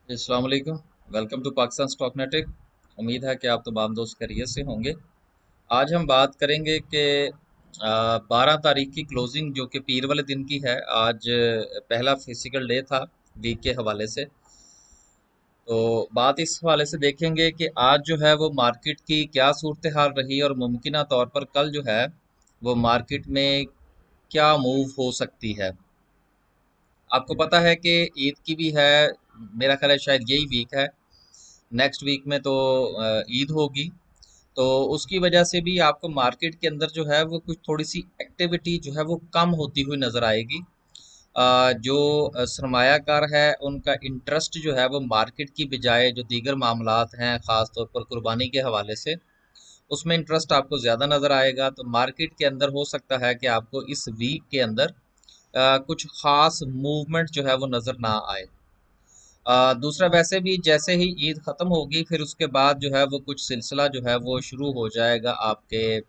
अस्सलाम वालेकुम। Welcome to Pakistan stock नेटिक। उम्मीद है कि आप तमाम दोस्त खैरियत से होंगे। आज हम बात करेंगे कि 12 तारीख की क्लोजिंग जो कि पीर वाले दिन की है। आज पहला फिजिकल डे था वीक के हवाले से। तो बात इस हवाले से देखेंगे कि आज जो है वो मार्केट की क्या सूरत हाल रही और मुमकिन तौर पर कल जो है वो मार्केट में क्या मूव हो सकती है। आपको पता है कि ईद की भी है, मेरा ख्याल है शायद यही वीक है। नेक्स्ट वीक में तो ईद होगी। तो उसकी वजह से भी आपको मार्केट के अंदर जो है वो कुछ थोड़ी सी एक्टिविटी जो है वो कम होती हुई नज़र आएगी। जो सरमायाकार है उनका इंटरेस्ट जो है वो मार्केट की बजाय जो दीगर मामलात हैं ख़ास तौर पर कुर्बानी के हवाले से उसमें इंटरेस्ट आपको ज़्यादा नज़र आएगा। तो मार्केट के अंदर हो सकता है कि आपको इस वीक के अंदर कुछ ख़ास मूवमेंट जो है वो नज़र ना आए। दूसरा वैसे भी जैसे ही ईद ख़त्म होगी फिर उसके बाद जो है वो कुछ सिलसिला जो है वो शुरू हो जाएगा आपके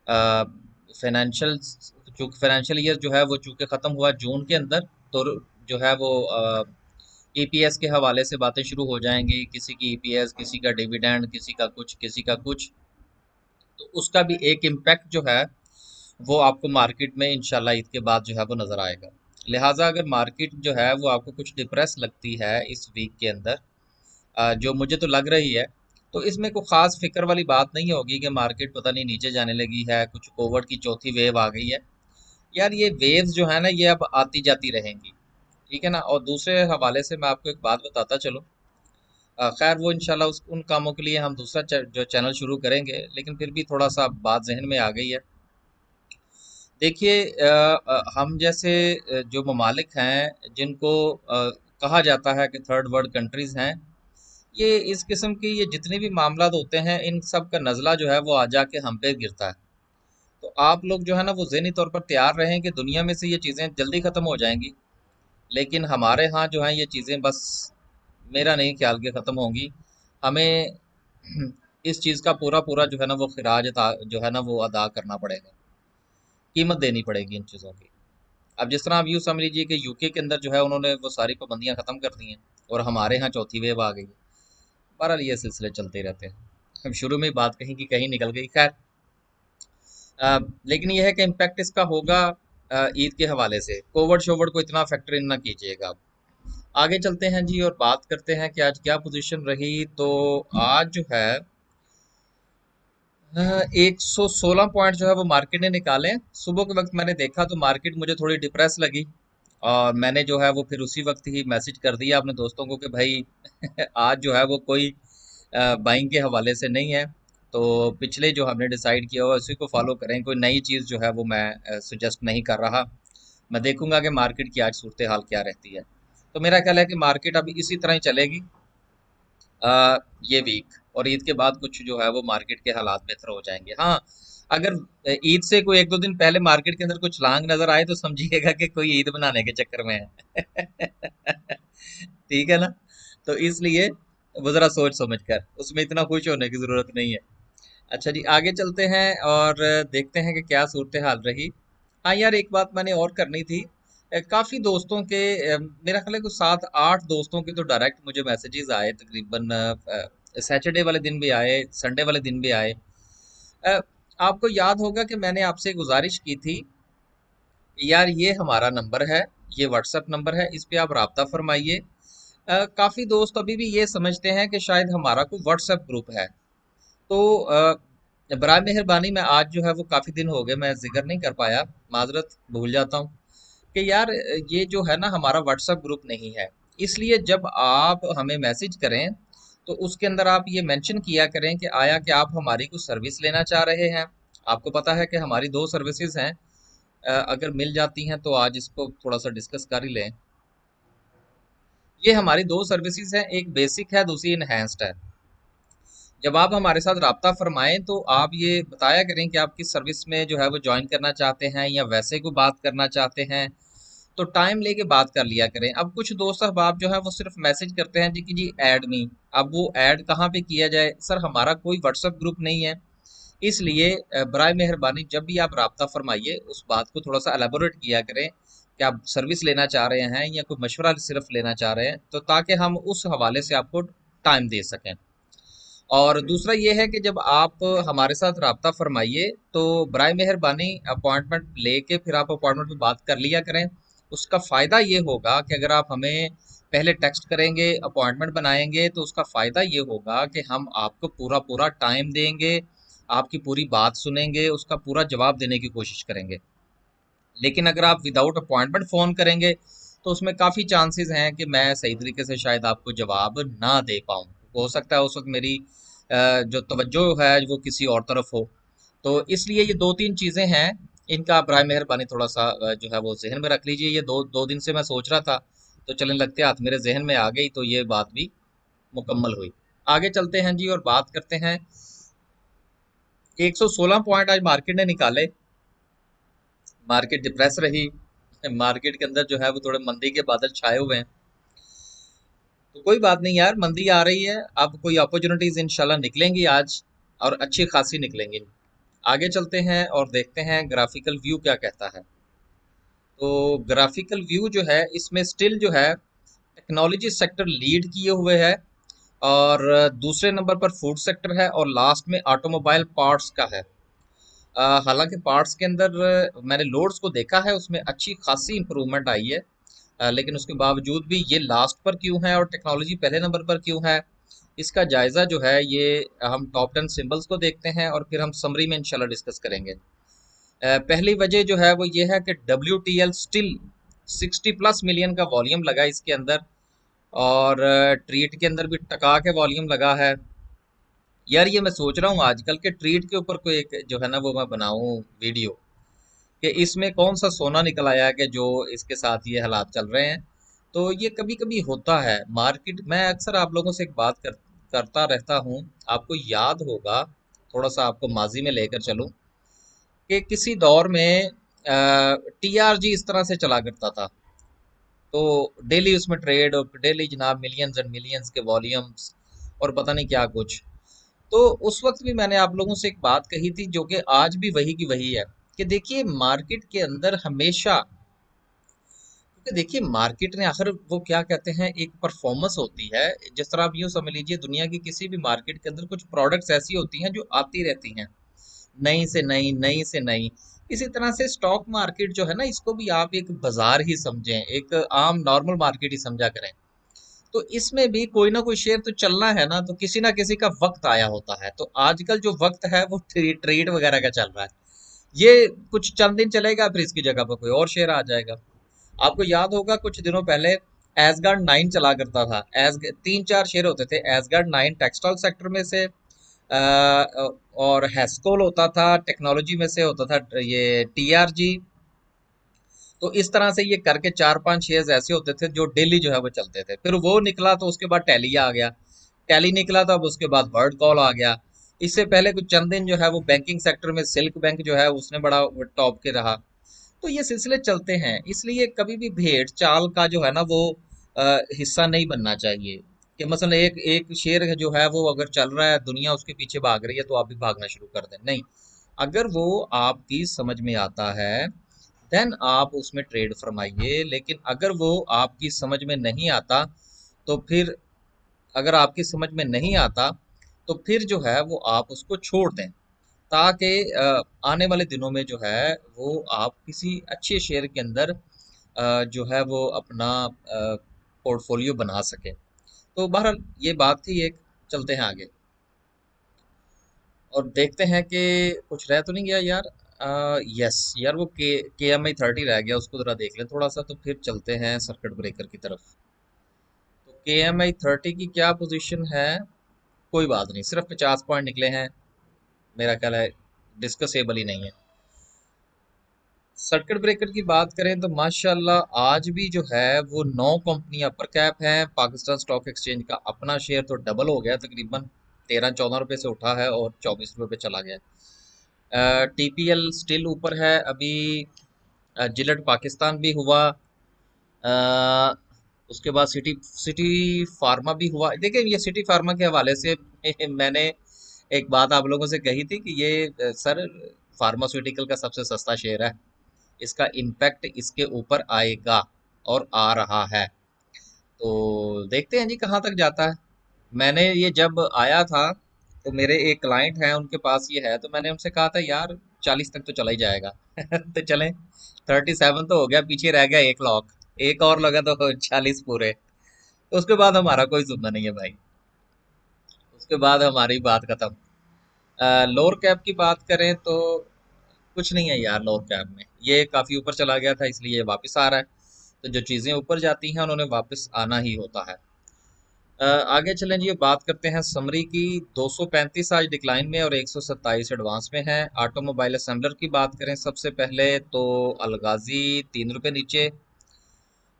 फाइनेंशियल। चूँकि फाइनेंशियल ईयर जो है वो चूँकि ख़त्म हुआ जून के अंदर, तो जो है वो ईपीएस के हवाले से बातें शुरू हो जाएंगी। किसी की ईपीएस, किसी का डिविडेंड, किसी का कुछ, किसी का कुछ। तो उसका भी एक इम्पैक्ट जो है वो आपको मार्केट में इंशाल्लाह ईद के बाद जो है वो नज़र आएगा। लिहाजा अगर मार्केट जो है वो आपको कुछ डिप्रेस लगती है इस वीक के अंदर, जो मुझे तो लग रही है, तो इसमें कोई ख़ास फ़िक्र वाली बात नहीं होगी कि मार्केट पता नहीं नीचे जाने लगी है, कुछ कोविड की चौथी वेव आ गई है। यार ये वेव्स जो है ना ये अब आती जाती रहेंगी, ठीक है ना। और दूसरे हवाले से मैं आपको एक बात बताता चलूँ। खैर वो इंशाल्लाह उस उन कामों के लिए हम दूसरा जो चैनल शुरू करेंगे, लेकिन फिर भी थोड़ा सा बात जहन में आ गई है। देखिए, हम जैसे जो ममालिक हैं जिनको कहा जाता है कि थर्ड वर्ल्ड कंट्रीज़ हैं, ये इस किस्म की ये जितने भी मामला होते हैं इन सब का नज़ला जो है वो आ जाके हम पे गिरता है। तो आप लोग जो है ना वो ज़हनी तौर पर तैयार रहें कि दुनिया में से ये चीज़ें जल्दी ख़त्म हो जाएंगी, लेकिन हमारे यहाँ जो है ये चीज़ें बस मेरा नहीं ख्याल के ख़त्म होंगी। हमें इस चीज़ का पूरा पूरा जो है ना वो खिराज जो है ना वो अदा करना पड़ेगा, कीमत देनी पड़ेगी इन चीज़ों की। अब जिस तरह आप यूँ समझ लीजिए कि यूके के अंदर जो है उन्होंने वो सारी पाबंदियाँ ख़त्म कर दी हैं और हमारे यहाँ चौथी वेव आ गई है। बहरहाल ये सिलसिले चलते रहते हैं। हम शुरू में ही बात कहीं की कहीं निकल गई। खैर, लेकिन यह है कि इम्पैक्ट इसका होगा ईद के हवाले से। कोविड शोविड को इतना फैक्टर इन ना कीजिएगा आप। आगे चलते हैं जी और बात करते हैं कि आज क्या पोजीशन रही। तो आज जो है 116 पॉइंट जो है वो मार्केट ने निकाले। सुबह के वक्त मैंने देखा तो मार्केट मुझे थोड़ी डिप्रेस लगी और मैंने जो है वो फिर उसी वक्त ही मैसेज कर दिया अपने दोस्तों को कि भाई आज जो है वो कोई बाइंग के हवाले से नहीं है। तो पिछले जो हमने डिसाइड किया हुआ उसी को फॉलो करें, कोई नई चीज़ जो है वो मैं सुजेस्ट नहीं कर रहा। मैं देखूंगा कि मार्केट की आज सूरत हाल क्या रहती है। तो मेरा ख्याल है कि मार्केट अभी इसी तरह ही चलेगी ये वीक, और ईद के बाद कुछ जो है वो मार्केट के हालात बेहतर हो जाएंगे। हाँ, अगर ईद से कोई एक दो दिन पहले मार्केट के अंदर कुछ लांग नजर आए तो समझिएगा कि कोई ईद बनाने के चक्कर में है। ठीक है ना। तो इसलिए वो जरा सोच समझ कर, उसमें इतना खुश होने की जरूरत नहीं है। अच्छा जी, आगे चलते हैं और देखते हैं कि क्या सूरत हाल रही। हाँ यार, एक बात मैंने और करनी थी। काफ़ी दोस्तों के, मेरा ख्याल है कुछ 7-8 दोस्तों के तो डायरेक्ट मुझे मैसेजेस आए तकरीबन। सैटरडे वाले दिन भी आए, संडे वाले दिन भी आए। अ, आपको याद होगा कि मैंने आपसे गुजारिश की थी, यार ये हमारा नंबर है, ये व्हाट्सएप नंबर है, इस पे आप राब्ता फरमाइए। काफ़ी दोस्त अभी भी ये समझते हैं कि शायद हमारा कोई व्हाट्सएप ग्रुप है। तो बराए मेहरबानी मैं आज जो है वो काफ़ी दिन हो गए मैं जिक्र नहीं कर पाया, माजरत, भूल जाता हूँ कि यार ये जो है ना हमारा व्हाट्सएप ग्रुप नहीं है। इसलिए जब आप हमें मैसेज करें तो उसके अंदर आप ये मेंशन किया करें कि आया कि आप हमारी कुछ सर्विस लेना चाह रहे हैं। आपको पता है कि हमारी दो सर्विसेज हैं। अगर मिल जाती हैं तो आज इसको थोड़ा सा डिस्कस कर ही लें। ये हमारी दो सर्विसेज हैं, एक बेसिक है, दूसरी इनहेंस्ड है। जब आप हमारे साथ राब्ता फरमाएं तो आप ये बताया करें कि आप किस सर्विस में जो है वो ज्वाइन करना चाहते हैं या वैसे को बात करना चाहते हैं। तो टाइम लेके बात कर लिया करें। अब कुछ दोस्त अहबाब जो है वो सिर्फ मैसेज करते हैं जी कि जी ऐड मी। अब वो ऐड कहाँ पे किया जाए? सर हमारा कोई व्हाट्सएप ग्रुप नहीं है। इसलिए बराए मेहरबानी जब भी आप राब्ता फरमाइए उस बात को थोड़ा सा एलेबोरेट किया करें क्या आप सर्विस लेना चाह रहे हैं या कोई मशवरा सिर्फ लेना चाह रहे हैं, तो ताकि हम उस हवाले से आपको टाइम दे सकें। और दूसरा ये है कि जब आप हमारे साथ राब्ता फरमाइए तो बराए मेहरबानी अपॉइंटमेंट लेके फिर आप अपॉइंटमेंट पे बात कर लिया करें। उसका फ़ायदा ये होगा कि अगर आप हमें पहले टेक्स्ट करेंगे, अपॉइंटमेंट बनाएंगे, तो उसका फ़ायदा ये होगा कि हम आपको पूरा पूरा टाइम देंगे, आपकी पूरी बात सुनेंगे, उसका पूरा जवाब देने की कोशिश करेंगे। लेकिन अगर आप विदाउट अपॉइंटमेंट फ़ोन करेंगे तो उसमें काफ़ी चांसेस हैं कि मैं सही तरीके से शायद आपको जवाब ना दे पाऊँ। हो सकता है उस वक्त मेरी जो तवज्जो है वो किसी और तरफ हो। तो इसलिए ये दो तीन चीज़ें हैं, इनका आप बराए मेहरबानी थोड़ा सा जो है वो जहन में रख लीजिए। ये दो दो दिन से मैं सोच रहा था, तो चलने लगते हाथ मेरे जहन में आ गई, तो ये बात भी मुकम्मल हुई। आगे चलते हैं जी और बात करते हैं। 116 पॉइंट आज मार्केट ने निकाले। मार्केट डिप्रेस रही। मार्केट के अंदर जो है वो थोड़े मंदी के बादल छाए हुए हैं। तो कोई बात नहीं यार, मंदी आ रही है, अब कोई अपॉर्चुनिटीज इंशाल्लाह निकलेंगी आज, और अच्छी खासी निकलेंगी। आगे चलते हैं और देखते हैं ग्राफिकल व्यू क्या कहता है। तो ग्राफिकल व्यू जो है इसमें स्टिल जो है टेक्नोलॉजी सेक्टर लीड किए हुए है, और दूसरे नंबर पर फूड सेक्टर है, और लास्ट में ऑटोमोबाइल पार्ट्स का है। हालांकि पार्ट्स के अंदर मैंने लोड्स को देखा है, उसमें अच्छी खासी इंप्रूवमेंट आई है। लेकिन उसके बावजूद भी ये लास्ट पर क्यों है और टेक्नोलॉजी पहले नंबर पर क्यों है, इसका जायज़ा जो है ये हम टॉप 10 सिंबल्स को देखते हैं और फिर हम समरी में इंशाल्लाह डिस्कस करेंगे। पहली वजह जो है वो ये है कि WTL स्टिल 60 प्लस मिलियन का वॉल्यूम लगा इसके अंदर, और ट्रीट के अंदर भी टका के वॉल्यूम लगा है। यार ये मैं सोच रहा हूँ आजकल के ट्रीट के ऊपर कोई एक जो है ना वो मैं बनाऊं वीडियो, कि इसमें कौन सा सोना निकल आया है कि जो इसके साथ ये हालात चल रहे हैं। तो ये कभी कभी होता है मार्केट। मैं अक्सर आप लोगों से एक बात करता रहता हूँ, आपको याद होगा, थोड़ा सा आपको माजी में लेकर चलूं, कि किसी दौर में TRG इस तरह से चला करता था। तो डेली उसमें ट्रेड, और डेली जनाब मिलियंस एंड मिलियंस के वॉल्यूम्स, और पता नहीं क्या कुछ। तो उस वक्त भी मैंने आप लोगों से एक बात कही थी जो कि आज भी वही की वही है, कि देखिए मार्केट के अंदर हमेशा, क्योंकि देखिए मार्केट ने आखिर वो क्या कहते हैं, एक परफॉर्मेंस होती है। जिस तरह आप यूं समझ लीजिए, दुनिया की किसी भी मार्केट के अंदर कुछ प्रोडक्ट्स ऐसी होती हैं जो आती रहती हैं, नई से नई, नई से नई। इसी तरह से स्टॉक मार्केट जो है ना, इसको भी आप एक बाजार ही समझें, एक आम नॉर्मल मार्केट ही समझा करें। तो इसमें भी कोई ना कोई शेयर तो चलना है ना, तो किसी ना किसी का वक्त आया होता है। तो आजकल जो वक्त है वो ट्रेड वगैरह का चल रहा है। ये कुछ चंद दिन चलेगा, फिर इसकी जगह पर कोई और शेयर आ जाएगा। आपको याद होगा कुछ दिनों पहले एसगार्ड 9 चला करता था। एस तीन चार शेयर होते थे, एसगार्ड 9 टेक्सटाइल सेक्टर में से, और हेस्कोल होता था, टेक्नोलॉजी में से होता था ये TRG। तो इस तरह से ये करके चार पांच शेयर्स ऐसे होते थे जो डेली जो है वो चलते थे। फिर वो निकला तो उसके बाद टैली आ गया, टैली निकला तो अब उसके बाद वर्ड कॉल आ गया। इससे पहले कुछ चंद दिन जो है वो बैंकिंग सेक्टर में सिल्क बैंक जो है उसने बड़ा टॉप के रहा। तो ये सिलसिले चलते हैं, इसलिए कभी भी भेड़ चाल का जो है ना वो हिस्सा नहीं बनना चाहिए। कि मसलन एक एक शेर जो है वो अगर चल रहा है, दुनिया उसके पीछे भाग रही है, तो आप भी भागना शुरू कर दें, नहीं। अगर वो आपकी समझ में आता है देन आप उसमें ट्रेड फरमाइए। लेकिन अगर वो आपकी समझ में नहीं आता, तो फिर, अगर आपकी समझ में नहीं आता तो फिर जो है वो आप उसको छोड़ दें, ताकि आने वाले दिनों में जो है वो आप किसी अच्छे शेयर के अंदर जो है वो अपना पोर्टफोलियो बना सके। तो बहरहाल ये बात थी एक। चलते हैं आगे और देखते हैं कि कुछ रह तो नहीं गया यार। यस यार, वो KMI 30 रह गया, उसको जरा देख लें थोड़ा सा, तो फिर चलते हैं सर्किट ब्रेकर की तरफ। तो KMI 30 की क्या पोजीशन है, कोई बात नहीं, सिर्फ 50 पॉइंट निकले हैं, मेरा ख्याल है डिस्कसेबल ही नहीं है। सर्किट ब्रेकर की बात करें तो माशाल्लाह आज भी जो है वो 9 कंपनियां अपर कैप हैं। पाकिस्तान स्टॉक एक्सचेंज का अपना शेयर तो डबल हो गया, तकरीबन 13-14 रुपये से उठा है और 24 रुपये पे चला गया। TPL स्टिल ऊपर है अभी। जिलेट पाकिस्तान भी हुआ। अ, उसके बाद सिटी सिटी फार्मा भी हुआ। देखिए ये सिटी फार्मा के हवाले से मैंने एक बात आप लोगों से कही थी कि ये सर फार्मास्यूटिकल का सबसे सस्ता शेयर है। इसका इम्पैक्ट इसके ऊपर आएगा और आ रहा है। तो देखते हैं जी कहाँ तक जाता है। मैंने ये जब आया था तो मेरे एक क्लाइंट हैं, उनके पास ये है, तो मैंने उनसे कहा था यार 40 तक तो चला ही जाएगा। तो चलें, 37 तो हो गया, पीछे रह गया एक लॉक, एक और लगा तो 40 पूरे। तो उसके बाद हमारा कोई सुनना नहीं है भाई, उसके बाद हमारी बात खत्म। लोअर कैप की बात करें तो कुछ नहीं है यार, लोअर कैप में ये काफी ऊपर चला गया था इसलिए ये वापस आ रहा है। तो जो चीजें ऊपर जाती हैं उन्होंने वापस आना ही होता है। आगे चलें जी, बात करते हैं समरी की। 235 आज डिक्लाइन में और 127 एडवांस में है। ऑटोमोबाइल असेंबलर की बात करें सबसे पहले तो अलगाजी 3 रुपए नीचे।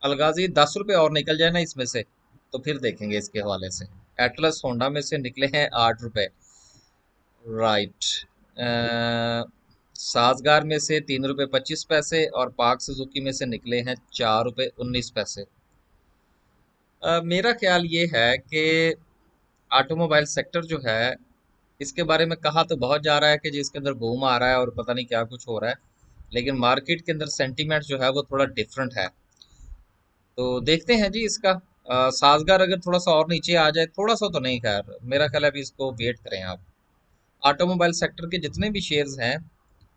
अलगाजी 10 रुपए और निकल जाए ना इसमें से तो फिर देखेंगे इसके हवाले से। एटलस होंडा में से निकले हैं 8 रुपए। राइट। साजगार में से 3 रुपए 25 पैसे और पाक सुजुकी में से निकले हैं 4 रुपए 19 पैसे। मेरा ख्याल ये है कि ऑटोमोबाइल सेक्टर जो है इसके बारे में कहा तो बहुत जा रहा है कि जी इसके अंदर बूम आ रहा है और पता नहीं क्या कुछ हो रहा है, लेकिन मार्केट के अंदर सेंटीमेंट जो है वो थोड़ा डिफरेंट है। तो देखते हैं जी इसका। साजगार अगर थोड़ा सा और नीचे आ जाए, थोड़ा सा तो नहीं, खैर मेरा ख्याल है अभी इसको वेट करें आप। ऑटोमोबाइल सेक्टर के जितने भी शेयर्स हैं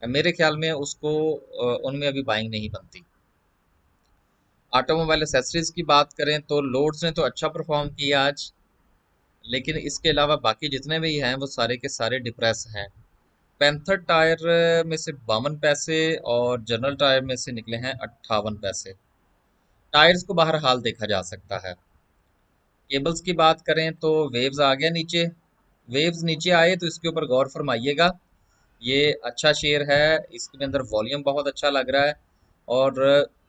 मेरे ख्याल में उसको उनमें अभी बाइंग नहीं बनती। ऑटोमोबाइल एसेसरीज की बात करें तो लोड्स ने तो अच्छा परफॉर्म किया आज, लेकिन इसके अलावा बाकी जितने भी हैं वो सारे के सारे डिप्रेस हैं। पैंथर टायर में से 52 पैसे और जनरल टायर में से निकले हैं 58 पैसे। टायर्स को बहरहाल देखा जा सकता है। केबल्स की बात करें तो वेव्स आ गया नीचे। वेव्स नीचे आए तो इसके ऊपर गौर फरमाइएगा। ये अच्छा शेयर है, इसके अंदर वॉल्यूम बहुत अच्छा लग रहा है और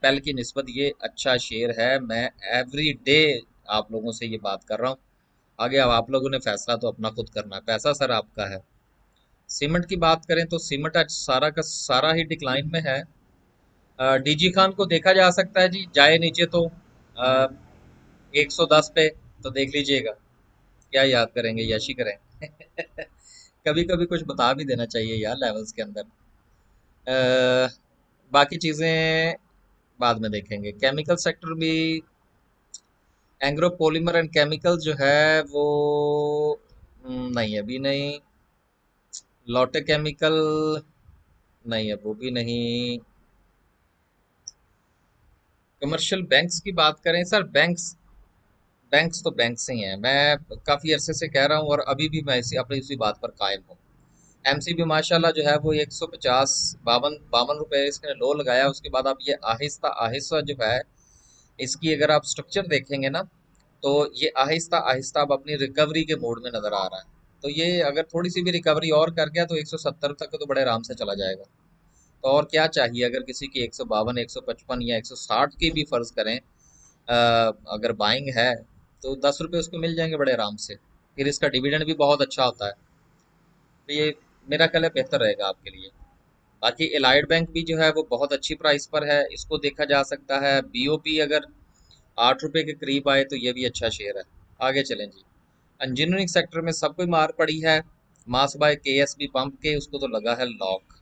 पेल की निस्बत ये अच्छा शेयर है। मैं एवरी डे आप लोगों से ये बात कर रहा हूँ। आगे अब आप लोगों ने फैसला तो अपना खुद करना है, पैसा सर आपका है। सीमेंट की बात करें तो सीमेंट आज सारा का सारा ही डिक्लाइन में है। डीजी खान को देखा जा सकता है जी, जाए नीचे तो 110 पे, तो देख लीजिएगा। क्या याद करेंगे, यशी करें। कभी कभी कुछ बता भी देना चाहिए यार लेवल्स के अंदर। बाकी चीजें बाद में देखेंगे। केमिकल सेक्टर भी, एंग्रो पॉलीमर एंड केमिकल जो है वो नहीं, अभी नहीं। लॉटे केमिकल नहीं है, वो भी नहीं। कमर्शियल बैंक्स की बात करें सर, बैंक्स बैंक्स तो बैंक्स ही हैं। मैं काफी अरसे से कह रहा हूँ और अभी भी मैं इसी अपनी उसी बात पर कायम हूँ। एमसीबी माशाल्लाह जो है वो 150 बावन बावन रुपए इसने लो लगाया। उसके बाद आप ये आहिस्ता आहिस्ता जो है इसकी अगर आप स्ट्रक्चर देखेंगे ना तो ये आहिस्ता आहिस्ता अब अपनी रिकवरी के मोड में नजर आ रहा है। तो ये अगर थोड़ी सी भी रिकवरी और कर गया तो 170 तक तो बड़े आराम से चला जाएगा। तो और क्या चाहिए, अगर किसी की 152 155 या 160 की भी फर्ज करें अगर बाइंग है तो 10 रुपए उसको मिल जाएंगे बड़े आराम से। फिर इसका डिविडेंड भी बहुत अच्छा होता है। तो ये मेरा ख्याल है बेहतर रहेगा आपके लिए। बाकी एलाइड बैंक भी जो है वो बहुत अच्छी प्राइस पर है, इसको देखा जा सकता है। बीओपी अगर 8 रुपए के करीब आए तो ये भी अच्छा शेयर है। आगे चलें जी। इंजीनियरिंग सेक्टर में सब कोई मार पड़ी है। मास बाय केएसबी पंप के उसको तो लगा है लॉक।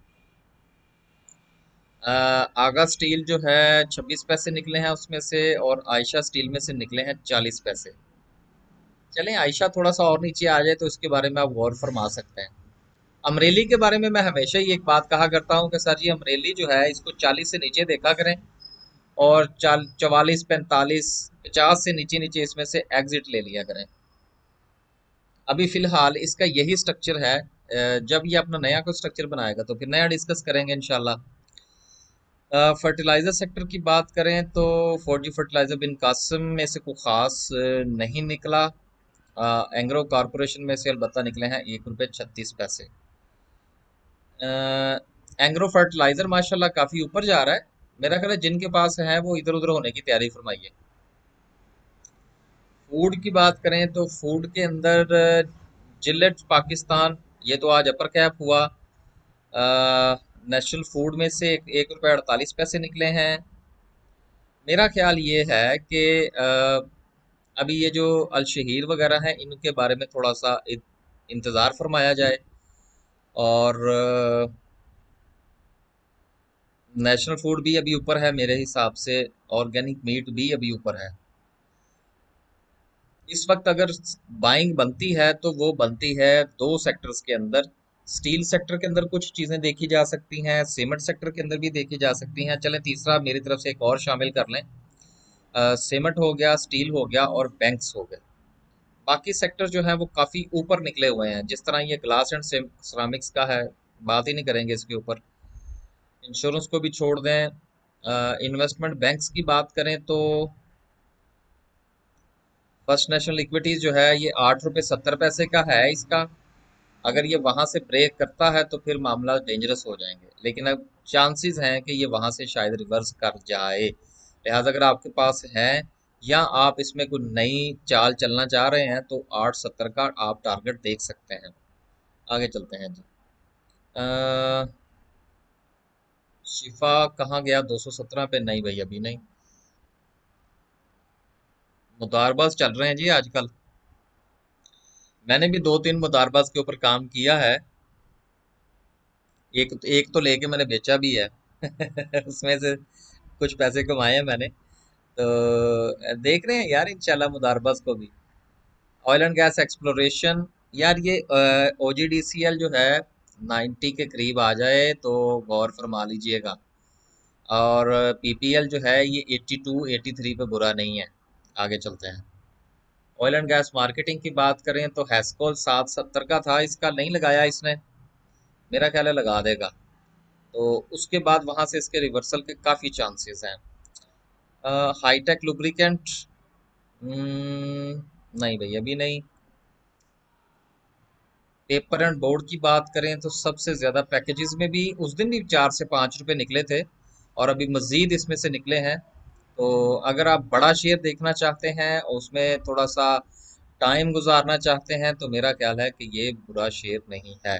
आगा स्टील जो है 26 पैसे निकले हैं उसमें से, और आयशा स्टील में से निकले हैं 40 पैसे। चलें आयशा थोड़ा सा और नीचे आ जाए तो इसके बारे में आप गौर फरमा सकते हैं। अमरेली के बारे में मैं हमेशा ही एक बात कहा करता हूँ कि सर जी अमरेली जो है इसको 40 से नीचे देखा करें और 44 45 50 से नीचे नीचे इसमें से एग्जिट ले लिया करें। अभी फिलहाल इसका यही स्ट्रक्चर है। जब ये अपना नया कोई स्ट्रक्चर बनाएगा तो फिर नया डिस्कस करेंगे इंशाल्लाह। फर्टिलाइजर सेक्टर की बात करें तो फौजी फर्टिलाइजर बिन कासिम में से कोई खास नहीं निकला। एंग्रो कारपोरेशन में से अलबत्ता निकले हैं 1 रुपये 36 पैसे। एंग्रो फर्टिलाइजर माशाल्लाह काफी ऊपर जा रहा है। मेरा ख्याल है जिनके पास है वो इधर उधर होने की तैयारी फरमाइए। फूड की बात करें तो फूड के अंदर जिलेट पाकिस्तान, ये तो आज अपर कैप हुआ। नेशनल फूड में से 1 रुपये 48 पैसे निकले हैं। मेरा ख्याल ये है कि अभी ये जो अल शहीर वगैरह हैं इनके बारे में थोड़ा सा इंतज़ार फरमाया जाए। और नेशनल फूड भी अभी ऊपर है मेरे हिसाब से। ऑर्गेनिक मीट भी अभी ऊपर है। इस वक्त अगर बाइंग बनती है तो वो बनती है दो सेक्टर्स के अंदर। स्टील सेक्टर के अंदर कुछ चीजें देखी जा सकती हैं, सीमेंट सेक्टर के अंदर भी देखी जा सकती हैं। चलें तीसरा मेरी तरफ से एक और शामिल कर लें। सीमेंट हो गया, स्टील हो गया और बैंक्स हो गए। बाकी सेक्टर जो है वो काफी ऊपर निकले हुए हैं। जिस तरह ये ग्लास एंड सिरामिक्स का है, बात ही नहीं करेंगे इसके ऊपर। इंश्योरेंस को भी छोड़ दें। इन्वेस्टमेंट बैंक्स की बात करें तो फर्स्ट नेशनल इक्विटीज जो है ये 8 रुपये 70 पैसे का है इसका। अगर ये वहां से ब्रेक करता है तो फिर मामला डेंजरस हो जाएंगे, लेकिन अब चांसेस हैं कि ये वहां से शायद रिवर्स कर जाए। लिहाजा अगर आपके पास है या आप इसमें कोई नई चाल चलना चाह रहे हैं तो 870 का आप टारगेट देख सकते हैं। आगे चलते हैं जी। अ, शिफा कहाँ गया? 217 पे नहीं भाई, अभी नहीं। मुदारबाज चल रहे हैं जी आजकल। मैंने भी दो तीन मुदारबाज के ऊपर काम किया है। एक तो लेके मैंने बेचा भी है। उसमें से कुछ पैसे कमाए हैं मैंने। तो देख रहे हैं यार इंशाल्लाह मुदारबस को भी। ऑयल एंड गैस एक्सप्लोरेशन, यार ये ओजीडीसीएल जो है 90 के करीब आ जाए तो गौर फरमा लीजिएगा। और पीपीएल जो है ये 82 83 पे बुरा नहीं है। आगे चलते हैं। ऑयल एंड गैस मार्केटिंग की बात करें तो हैस्कोल 770 का था, इसका नहीं लगाया इसने। मेरा ख्याल है लगा देगा। तो उसके बाद वहां से इसके रिवर्सल के काफी चांसेस हैं। हाईटेक लुब्रिकेंट, नहीं भाई अभी नहीं। पेपर एंड बोर्ड की बात करें तो सबसे ज्यादा पैकेजेस में भी उस दिन भी 4 से 5 रुपए निकले थे और अभी मजीद इसमें से निकले हैं। तो अगर आप बड़ा शेयर देखना चाहते हैं और उसमें थोड़ा सा टाइम गुजारना चाहते हैं तो मेरा ख्याल है कि ये बुरा शेयर नहीं है।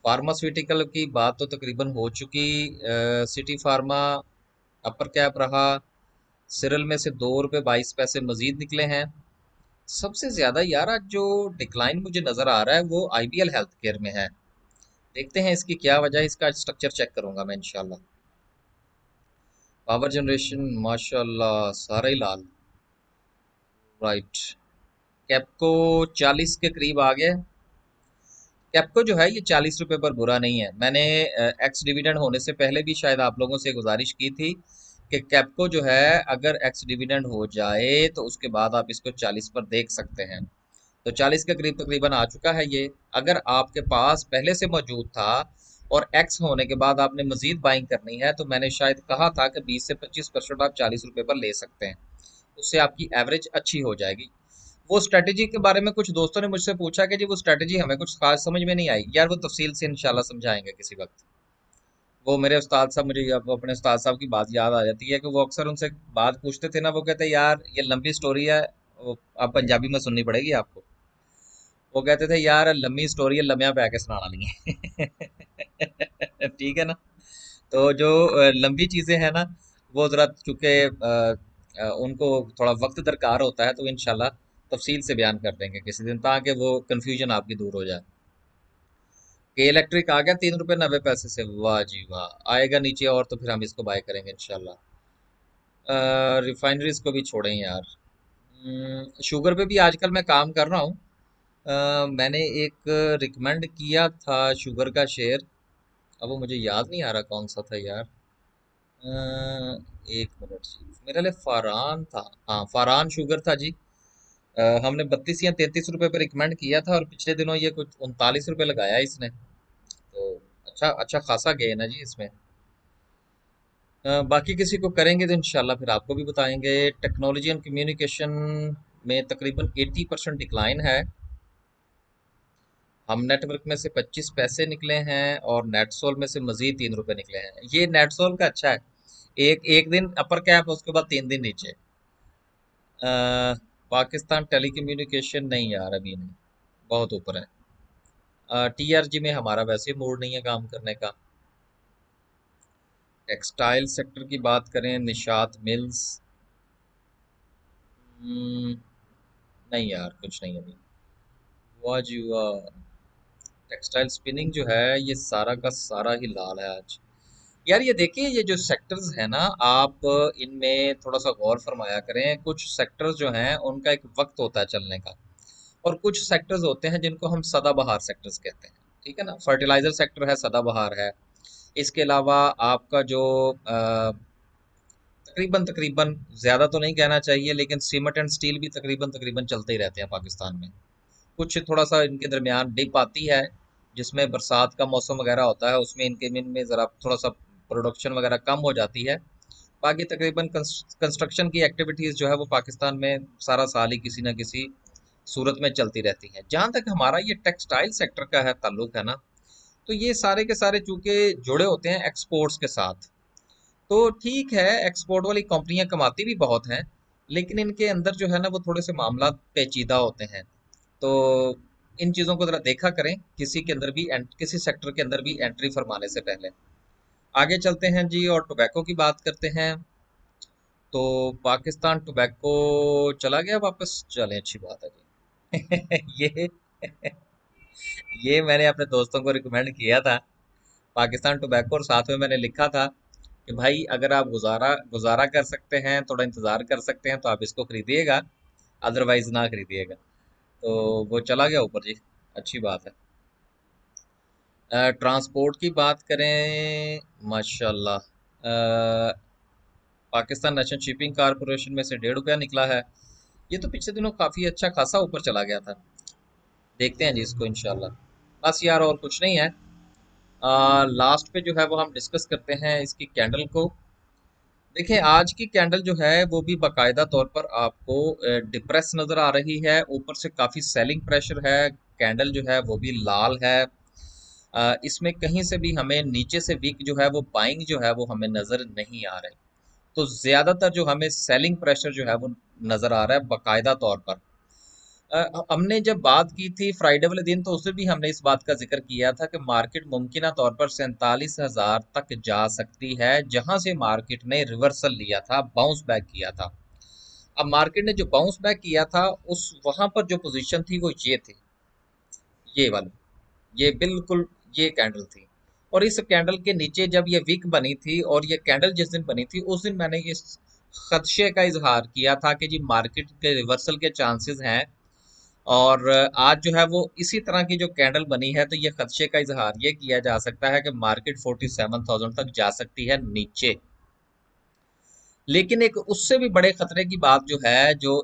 फार्मास्यूटिकल की बात तो तकरीबन हो चुकी। सिटी फार्मा अपर कैप रहा। सिरल में से 2 रुपये 22 पैसे मजीद निकले हैं। सबसे ज्यादा यार आज जो डिक्लाइन मुझे नजर आ रहा है वो आईबीएल हेल्थ केयर में है। देखते हैं इसकी क्या वजह है, इसका स्ट्रक्चर चेक करूंगा मैं इंशाल्लाह। पावर जनरेशन माशाल्लाह सारा ही लाल। राइट। कैपको 40 के करीब आ गया। कैपको जो है ये 40 रुपए पर बुरा नहीं है। मैंने एक्स डिविडेंड होने से पहले भी शायद आप लोगों से गुजारिश की थी कि कैपको जो है अगर एक्स डिविडेंड हो जाए तो उसके बाद आप इसको 40 पर देख सकते हैं। तो 40 के करीब तकरीबन आ चुका है ये। अगर आपके पास पहले से मौजूद था और एक्स होने के बाद आपने मजीद बाइंग करनी है तो मैंने शायद कहा था कि 20 से 25% आप 40 रुपए पर ले सकते हैं। उससे आपकी एवरेज अच्छी हो जाएगी। वो स्ट्रेटेजी के बारे में कुछ दोस्तों ने मुझसे पूछा कि जी वो स्ट्रेटेजी हमें कुछ खास समझ में नहीं आई यार, वो तफसील से इंशाल्लाह समझाएंगे किसी वक्त। वो मेरे उस्ताद साहब, मुझे अब अपने उस्ताद साहब की बात याद आ जाती है कि वो अक्सर उनसे बात पूछते थे ना, वो कहते यार ये लंबी स्टोरी है, वो आप पंजाबी में सुननी पड़ेगी आपको। वो कहते थे यार लंबी स्टोरी है, लम्बिया पै के सुनाना नहीं है। ठीक है ना। तो जो लंबी चीजें हैं ना वो जरा चूंकि उनको थोड़ा वक्त दरकार होता है तो इंशाल्लाह तफसील से बयान कर देंगे किसी दिन, ताकि वो कंफ्यूजन आपकी दूर हो जाए। के इलेक्ट्रिक आ गया 3 रुपये 90 पैसे से, वाह जी वाह। आएगा नीचे और तो फिर हम इसको बाय करेंगे इंशाल्लाह। रिफाइनरीज को भी छोड़ें यार। शुगर पे भी आजकल मैं काम कर रहा हूँ। मैंने एक रिकमेंड किया था शुगर का शेयर। अब वो मुझे याद नहीं आ रहा कौन सा था यार। एक मिनट जी, मेरे लिए फारान था। हाँ फारान शुगर था जी। हमने 32 या 33 रुपए पे रिकमेंड किया था और पिछले दिनों ये कुछ 39 रुपए लगाया इसने। तो अच्छा अच्छा खासा गेन है जी इसमें। बाकी किसी को करेंगे तो इंशाल्लाह फिर आपको भी बताएंगे। टेक्नोलॉजी एंड कम्युनिकेशन में तकरीबन 80% डिक्लाइन है। हम नेटवर्क में से 25 पैसे निकले हैं और नेटसोल में से मजीद 3 रुपए निकले हैं। ये नेटसोल का अच्छा है। एक एक दिन अपर कैप, उसके बाद 3 दिन नीचे। अ, पाकिस्तान टेलीकम्युनिकेशन नहीं यार अभी नहीं, बहुत ऊपर है। टीआरजी में हमारा वैसे मूड नहीं है काम करने का। टेक्सटाइल सेक्टर की बात करें, निशात मिल्स, हम्म, नहीं यार कुछ नहीं अभी। वाह जी वाह। टेक्सटाइल स्पिनिंग जो है ये सारा का सारा ही लाल है आज। यार ये देखिए, ये जो सेक्टर्स है ना, आप इनमें थोड़ा सा गौर फरमाया करें। कुछ सेक्टर्स जो हैं उनका एक वक्त होता है चलने का, और कुछ सेक्टर्स होते हैं जिनको हम सदाबहार सेक्टर्स कहते हैं। ठीक है ना, फर्टिलाइजर सेक्टर है, सदाबहार है। इसके अलावा आपका जो तकरीबन तकरीबन, ज्यादा तो नहीं कहना चाहिए, लेकिन सीमेंट एंड स्टील भी तकरीबन तकरीबन चलते ही रहते हैं पाकिस्तान में। कुछ थोड़ा सा इनके दरमियान डिप आती है, जिसमें बरसात का मौसम वगैरह होता है, उसमें इनके इनमें ज़रा थोड़ा सा प्रोडक्शन वगैरह कम हो जाती है। बाकी तकरीबन कंस्ट्रक्शन की एक्टिविटीज़ जो है वो पाकिस्तान में सारा साल ही किसी न किसी सूरत में चलती रहती हैं। जहाँ तक हमारा ये टेक्सटाइल सेक्टर का है ताल्लुक है ना, तो ये सारे के सारे चूंकि जुड़े होते हैं एक्सपोर्ट्स के साथ, तो ठीक है, एक्सपोर्ट वाली कंपनियां कमाती भी बहुत हैं, लेकिन इनके अंदर जो है ना वो थोड़े से मामला पेचीदा होते हैं। तो इन चीज़ों को ज़रा देखा करें, किसी के अंदर भी किसी सेक्टर के अंदर भी एंट्री फरमाने से पहले। आगे चलते हैं जी और टोबैको की बात करते हैं। तो पाकिस्तान टोबैको चला गया वापस, चलें अच्छी बात है जी। ये मैंने अपने दोस्तों को रिकमेंड किया था पाकिस्तान टोबैको, और साथ में मैंने लिखा था कि भाई अगर आप गुजारा गुजारा कर सकते हैं, थोड़ा इंतज़ार कर सकते हैं, तो आप इसको खरीदिएगा, अदरवाइज ना खरीदिएगा। तो वो चला गया ऊपर जी, अच्छी बात है। ट्रांसपोर्ट की बात करें, माशाल्लाह, पाकिस्तान नेशनल शिपिंग कारपोरेशन में से ₹1.5 निकला है। ये तो पिछले दिनों काफ़ी अच्छा खासा ऊपर चला गया था। देखते हैं जी इसको इंशाल्लाह। बस यार और कुछ नहीं है। लास्ट पे जो है वो हम डिस्कस करते हैं इसकी कैंडल को। देखिए आज की कैंडल जो है वो भी बाकायदा तौर पर आपको डिप्रेस नज़र आ रही है, ऊपर से काफ़ी सेलिंग प्रेशर है। कैंडल जो है वो भी लाल है। इसमें कहीं से भी हमें नीचे से वीक जो है वो बाइंग जो है वो हमें नज़र नहीं आ रही। तो ज़्यादातर जो हमें सेलिंग प्रेशर जो है वो नज़र आ रहा है बाकायदा तौर पर। हमने जब बात की थी फ्राइडे वाले दिन, तो उसमें भी हमने इस बात का जिक्र किया था कि मार्केट मुमकिन तौर पर 47,000 तक जा सकती है, जहां से मार्केट ने रिवर्सल लिया था, बाउंस बैक किया था। अब मार्केट ने जो बाउंस बैक किया था, उस वहां पर जो पोजीशन थी वो ये थी, ये वाली, ये बिल्कुल ये कैंडल थी। और इस कैंडल के नीचे जब ये वीक बनी थी, और ये कैंडल जिस दिन बनी थी उस दिन मैंने इस खदशे का इजहार किया था कि जी मार्केट के रिवर्सल के चांसेस हैं। और आज जो है वो इसी तरह की जो कैंडल बनी है, तो ये खदशे का इजहार ये किया जा सकता है कि मार्केट 47,000 तक जा सकती है नीचे। लेकिन एक उससे भी बड़े खतरे की बात जो है, जो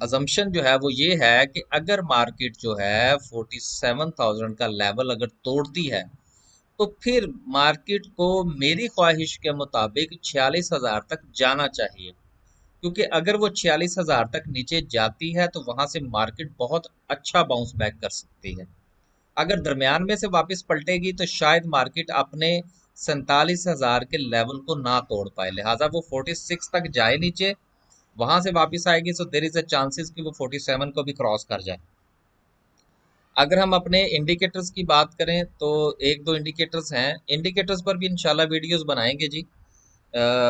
अजम्पशन जो है वो ये है कि अगर मार्केट जो है 47,000 का लेवल अगर तोड़ती है, तो फिर मार्केट को मेरी ख्वाहिश के मुताबिक 46,000 तक जाना चाहिए। क्योंकि अगर वो 46,000 तक नीचे जाती है तो वहां से मार्केट बहुत अच्छा बाउंस बैक कर सकती है। अगर दरमियान में से वापस पलटेगी तो शायद मार्केट अपने 47,000 के लेवल को ना तोड़ पाए, लिहाजा वो 46 तक जाए नीचे, वहां से वापस आएगी, सो देर इज अ चांसेस कि वो 47 को भी क्रॉस कर जाए। अगर हम अपने इंडिकेटर्स की बात करें तो एक दो इंडिकेटर्स हैं, इंडिकेटर्स पर भी इंशाल्लाह वीडियोस बनाएंगे जी।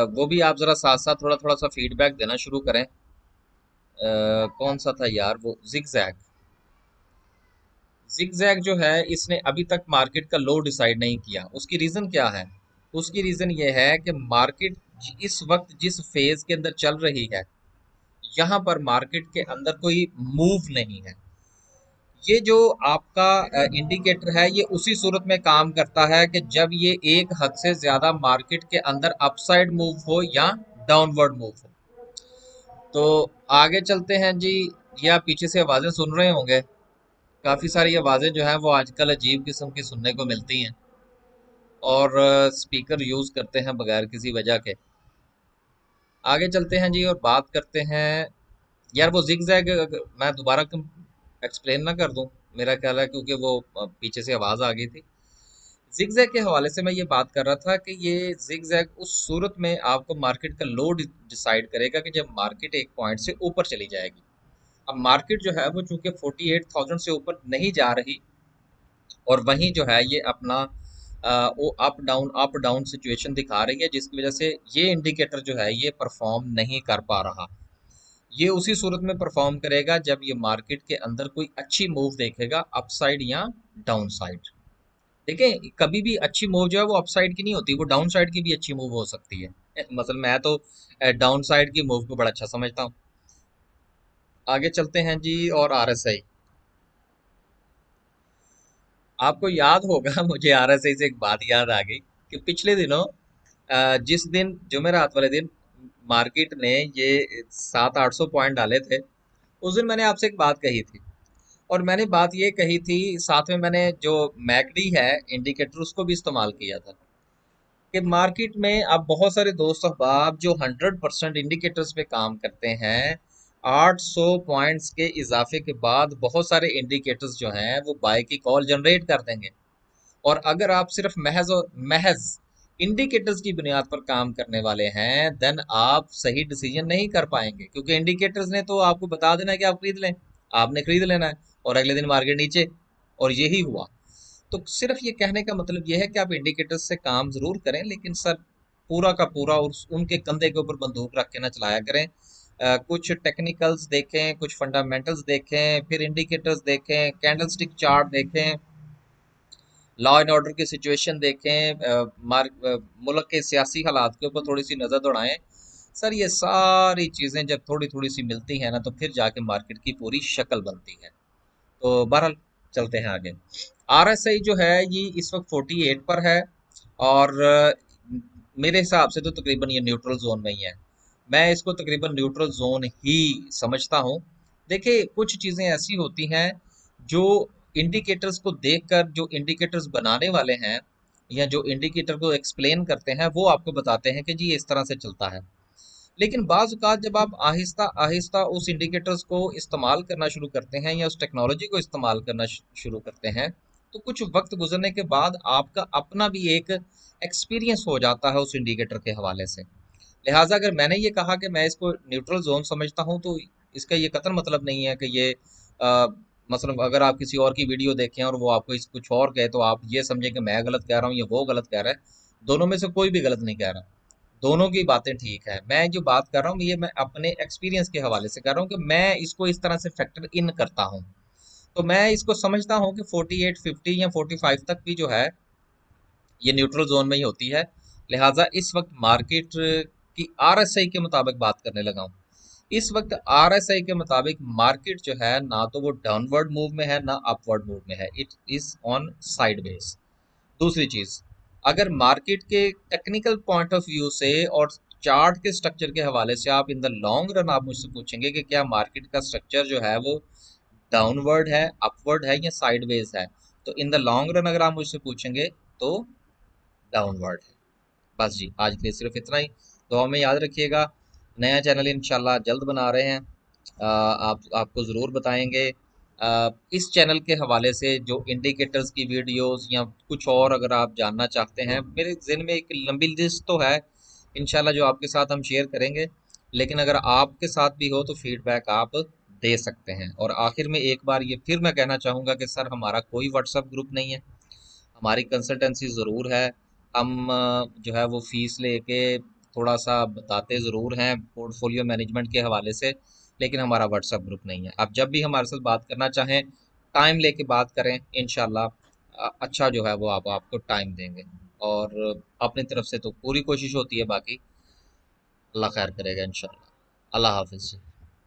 वो भी आप जरा साथ साथ थोड़ा थोड़ा सा फीडबैक देना शुरू करें। कौन सा था यार वो, जिगजैग। जिगजैग जो है इसने अभी तक मार्केट का लो डिसाइड नहीं किया। उसकी रीजन क्या है? उसकी रीजन ये है कि मार्केट इस वक्त जिस फेज के अंदर चल रही है, यहाँ पर मार्केट के अंदर कोई मूव नहीं है। ये जो आपका इंडिकेटर है, ये उसी सूरत में काम करता है कि जब ये एक हद से ज्यादा मार्केट के अंदर अपसाइड मूव हो या डाउनवर्ड मूव हो। तो आगे चलते हैं जी। ये आप पीछे से आवाजें सुन रहे होंगे, काफी सारी आवाजें जो है वो आजकल अजीब किस्म की सुनने को मिलती हैं, और स्पीकर यूज करते हैं बगैर किसी वजह के। आगे चलते हैं जी और बात करते हैं। यार वो जिगजैग मैं दोबारा एक्सप्लेन ना कर दूं, मेरा ख्याल है, क्योंकि वो पीछे से आवाज आ गई थी। जिगजैग के हवाले से मैं ये बात कर रहा था कि ये जिगजैग उस सूरत में आपको मार्केट का लो डिसाइड करेगा कि जब मार्केट एक पॉइंट से ऊपर चली जाएगी। अब मार्केट जो है वो चूंकि 48,000 से ऊपर नहीं जा रही, और वहीं जो है ये अपना वो अप डाउन सिचुएशन दिखा रही है, जिसकी वजह से ये इंडिकेटर जो है ये परफॉर्म नहीं कर पा रहा। ये उसी सूरत में परफॉर्म करेगा जब ये मार्केट के अंदर कोई अच्छी मूव देखेगा, अपसाइड या डाउन साइड। देखिए कभी भी अच्छी मूव जो है वो अपसाइड की नहीं होती, वो डाउन साइड की भी अच्छी मूव हो सकती है। मतलब मैं तो डाउन साइड की मूव को बड़ा अच्छा समझता हूँ। आगे चलते हैं जी। और आरएसआई, आपको याद होगा मुझे आरएसआई से एक बात याद आ गई कि पिछले दिनों जिस दिन जुमेरात वाले दिन मार्केट ने ये 700-800 पॉइंट डाले थे, उस दिन मैंने आपसे एक बात कही थी। और मैंने बात ये कही थी, साथ में मैंने जो मैकडी है इंडिकेटर उसको भी इस्तेमाल किया था कि मार्केट में अब बहुत सारे दोस्त अहबाब जो 100% इंडिकेटर्स पे काम करते हैं, 800 पॉइंट्स के इजाफे के बाद बहुत सारे इंडिकेटर्स जो हैं वो बाय की कॉल जनरेट कर देंगे। और अगर आप सिर्फ महज और महज इंडिकेटर्स की बुनियाद पर काम करने वाले हैं, देन आप सही डिसीजन नहीं कर पाएंगे, क्योंकि इंडिकेटर्स ने तो आपको बता देना है कि आप खरीद लें, आपने खरीद लेना है और अगले दिन मार्केट नीचे। और यही हुआ। तो सिर्फ ये कहने का मतलब ये है कि आप इंडिकेटर्स से काम जरूर करें, लेकिन सर पूरा का पूरा उनके कंधे के ऊपर बंदूक रख के ना चलाया करें। कुछ टेक्निकल्स देखें, कुछ फंडामेंटल्स देखें, फिर इंडिकेटर्स देखें, कैंडलस्टिक चार्ट देखें, लॉ एंड ऑर्डर की सिचुएशन देखें, मुल्क के सियासी हालात के ऊपर थोड़ी सी नज़र दौड़ाएं। सर ये सारी चीज़ें जब थोड़ी थोड़ी सी मिलती हैं ना, तो फिर जाके मार्केट की पूरी शक्ल बनती है। तो बहरहाल चलते हैं आगे। आरएसआई जो है ये इस वक्त 48 पर है। और मेरे हिसाब से तो तकरीबन ये न्यूट्रल जोन में ही है। मैं इसको तकरीबन न्यूट्रल जोन ही समझता हूँ। देखिए कुछ चीज़ें ऐसी होती हैं जो इंडिकेटर्स को देखकर जो इंडिकेटर्स बनाने वाले हैं या जो इंडिकेटर को एक्सप्लेन करते हैं वो आपको बताते हैं कि जी ये इस तरह से चलता है। लेकिन बाज़ औक़ात जब आप आहिस्ता-आहिस्ता उस इंडिकेटर्स को इस्तेमाल करना शुरू करते हैं या उस टेक्नोलॉजी को इस्तेमाल करना शुरू करते हैं, तो कुछ वक़्त गुज़रने के बाद आपका अपना भी एक एक्सपीरियंस हो जाता है उस इंडिकेटर के हवाले से। लिहाज़ा अगर मैंने ये कहा कि मैं इसको न्यूट्रल ज़ोन समझता हूँ, तो इसका ये कतई मतलब नहीं है कि ये मसलन अगर आप किसी और की वीडियो देखें और वो आपको कुछ और कहे, तो आप ये समझें कि मैं गलत कह रहा हूँ या वो गलत कह रहा है। दोनों में से कोई भी गलत नहीं कह रहा। दोनों की बातें ठीक है। मैं जो बात कर रहा हूँ ये मैं अपने एक्सपीरियंस के हवाले से कर रहा हूँ कि मैं इसको इस तरह से फैक्टर इन करता हूँ। तो मैं इसको समझता हूँ कि 48, 50 या 45 तक भी जो है ये न्यूट्रल जोन में ही होती है। लिहाजा इस वक्त मार्केट की आरएसआई के मुताबिक बात करने लगा हूँ। इस वक्त आरएसआई के मुताबिक मार्केट जो है ना तो वो डाउनवर्ड मूव में है ना अपवर्ड मूव में है, इट इज ऑन साइडवेज। दूसरी चीज, अगर मार्केट के टेक्निकल पॉइंट ऑफ व्यू से और चार्ट के स्ट्रक्चर के हवाले से आप इन द लॉन्ग रन आप मुझसे पूछेंगे कि क्या मार्केट का स्ट्रक्चर जो है वो डाउनवर्ड है, अपवर्ड है या साइडवेज है, तो इन द लॉन्ग रन अगर आप मुझसे पूछेंगे तो डाउनवर्ड है। बस जी, आज के लिए सिर्फ इतना ही। दुआ में याद रखिएगा। नया चैनल इंशाल्लाह जल्द बना रहे हैं। आप आपको ज़रूर बताएंगे। इस चैनल के हवाले से जो इंडिकेटर्स की वीडियोस या कुछ और अगर आप जानना चाहते हैं, मेरे ज़हन में एक लंबी लिस्ट तो है इंशाल्लाह जो आपके साथ हम शेयर करेंगे। लेकिन अगर आपके साथ भी हो तो फीडबैक आप दे सकते हैं। और आखिर में एक बार ये फिर मैं कहना चाहूँगा कि सर हमारा कोई व्हाट्सएप ग्रुप नहीं है। हमारी कंसल्टेंसी ज़रूर है। हम जो है वो फ़ीस लेके थोड़ा सा बताते ज़रूर हैं पोर्टफोलियो मैनेजमेंट के हवाले से, लेकिन हमारा व्हाट्सएप ग्रुप नहीं है। आप जब भी हमारे साथ बात करना चाहें, टाइम लेके बात करें, इंशाल्लाह अच्छा जो है वो आपको टाइम देंगे। और अपनी तरफ से तो पूरी कोशिश होती है, बाकी अल्लाह खैर करेगा इंशाल्लाह। अल्लाह हाफिज़।